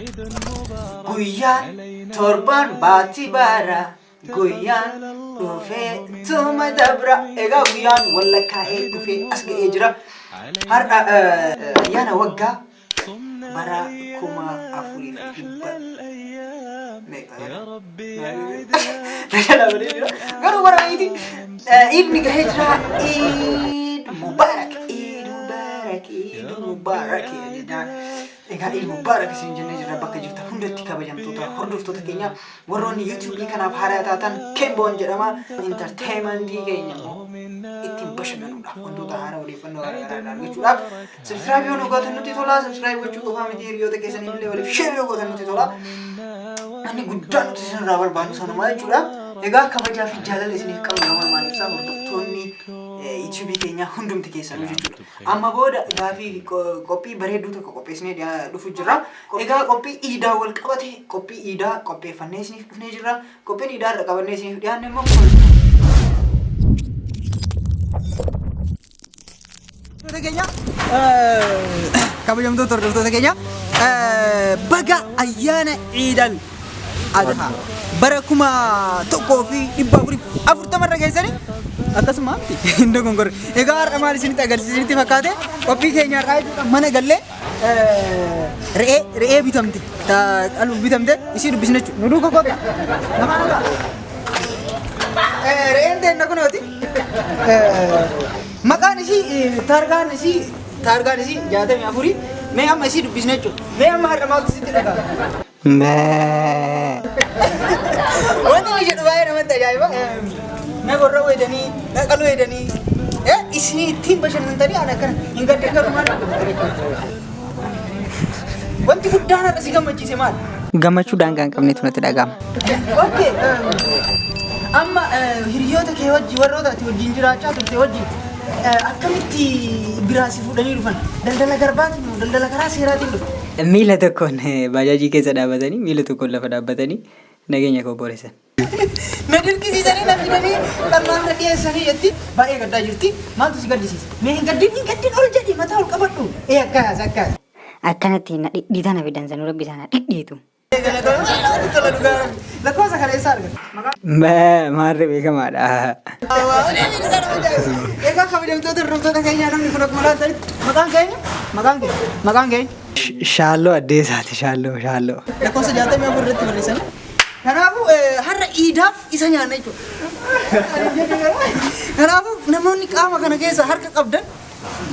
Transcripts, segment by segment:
Guyyaan torban baati bara guyyaan dhufee tuma dabra. Egaa guyyaan wallakkaa'ee dhufee as ga'ee jira. Har'a ayyaana waggaa bara 1400 garuu bara wayiiti iidni gahee jira. Eid Mubarak, Eid Mubarak, Eid Mubarak. Egaa Eid Mubarak isin jennee jirra bakka jirtan hundatti kabajamtoota hordoftoota keenya warroonni YouTube kanaaf haaraa taatan Kemboon jedhama. Entertainmentii keenya ittiin bashannanuudhaaf wantoota haaraa odeeffannoo garaagaraa argachuudhaaf subscribe yoo nu gootan nutti tola. Subscribe gochuu qofaa miti hiriyoota keessanii illee waliif share yoo gootan nutti tola. Ani guddaa nuti isinirraa barbaadu sanumaa jechuudha. Egaa kabajaa fi jaalala isiniif qabu nama maaliifsaa hordoftoonni YouTube keenya hundumti keessanuu jechuudha. Amma booda gaafii qophii bareedduu tokko qopheessinee dhufu jirra. Egaa qophii iidaa wal qabate qophii iidaa qopheeffannee isiniif dhufnee jirra. Qophiin iidaa irra qabannee isiniif dhiyaanne immoo kabajamtoota hordoftoota keenya baga ayyaana Iidal Adhaa bara 1440 irra geessanii akkasuma hunda gongor. Egaa har'a maal isinitti agarsiisanitti fakkaate qophii keenya har'aa jechuudha. Mana gallee re'ee bitamte dhaluuf bitamte isii dubbisne jechuudha. Nu duuka qophii nama nagaa re'een teenna kunooti. Maqaan isii taargaan isii 64. Mee amma isii dubbisne jechuudha. Mee amma har'a maaltu sitti dhaga'ama? Wanti ni jedhu baay'ee namatti ajaa'iba. Na gorra weedanii, na qaluu weedanii, isinii ittiin bashannantanii ana akkana hin gadde garuu maal wanti guddaan har'a si gammachiise maal? Gammachuu daangaa hin qabnetu natti dhaga'ama. Okay, amma hiriyoota kee wajjin warroota ati wajjin jiraachaa turte wajjin akkamitti biraa si fuudhanii dhufan? Daldala garbaatiin moo daldala karaa seeraatiin dhufan? Miila tokkoon baajaajii keessa dhaabbatanii miila tokkoon lafa dhaabbatanii nageenya koo boreessan. Na dirqisiisanii na fidanii qalmaan na dhiyeessanii jetti baay'ee gaddaa jirti. Maaltu si gaddisiisa? Mee hin gaddin ol jedhi mataa ol qabadhu. Akkas. Akkanatti na dhidhiita na fidan sanuu rabbi sana dhidhiitu. Lakkoofsa kana eessaa argata? Maarree beekamaadha. Egaa kabajamtoota hordoftoota keenyaa namni kun akkuma laatanitti maqaan keenya? Shaalloo Addeessaati shaalloo. Lakkoofsa 64 irratti barreessanii. Kanaafuu har'a iidaaf isa nyaanna jechuudha. Kanaafuu namoonni qaama kana keessa harka qabdan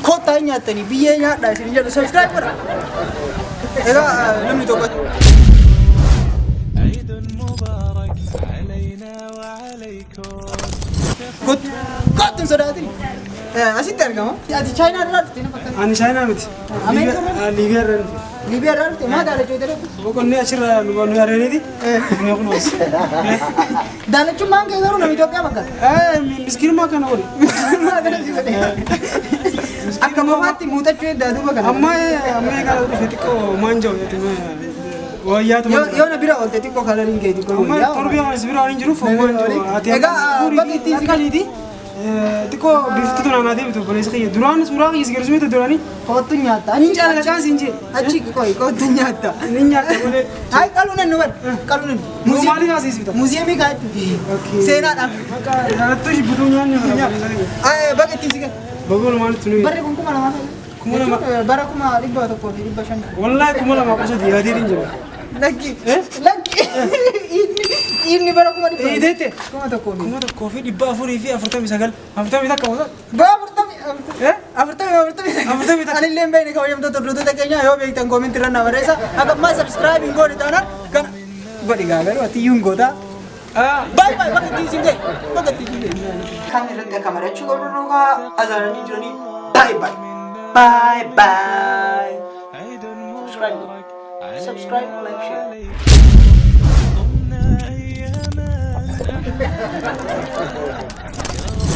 koottaa hin nyaattanii biyyee nyaadhaa isin jedhu subscribe godha. Egaa namni tokko kottuun sodaatin asitti argama. Ati chaayinaa irraa dhufte na fakkaata. Ani chaayinaa miti. Liibiyaa irraa dhufte. Liibiyaa irraa dhufte maa daalachuu jedhee? Boqonnee achirraa nu yaadaniiti. Ni kunuunsi. Daalachummaan kee garuu nama Itoophiyaa fakkaata. Miskiinummaa kana godhe. Akka mamaatti muutachuu eddaa duuba kana. Amma kana dhufe xiqqoo maanja'u jettee wayyaatu. Yoo na bira oolte xiqqoo kalaliin kee xiqqoo wayyaa. Amma torbii amas bira waan hin jiruuf maanja'u. Egaa bakki ittiin akkaniiti. Xiqqoo biftu tunaan adeemtu boleessa kiyya. Duraan suuraa kiyya si garsiisuu duraanii. Koottu nyaatta. Ani caalaa caansi hin jee. Achi koottu nyaatta. Ni nyaatta malee. Hai qaluunan nu bad. Qaluunan. Maaliif haasisita? Muuziyeemii kaa'etti. Seenaadhaan. Kanattuu shibbituu nyaanni bakka ittiin si gala. Bagoon maalitti nuyi? Barri kun 2000. Bara 1,100. Wallahi 2,000 qosati yaadii hin jiru. Lakki. Inni bara 1,100. Eedeete. 1,100. 1,449. 40 takka wasa. Gaafa 40. Anillee hin beekne kabajamtoota hordoftoota keenya yoo beektan koomentii irra na barreessa. Akka ammaa subscribe hin goone taanaan kana godhi gaagaruu ati iyyuu hin gootaa. Bye bakka ittiin siin ga'e. Kan irratti akka mari'achuu qabnu nuukaa azaananii jiranii bye. Subscribe, like, share.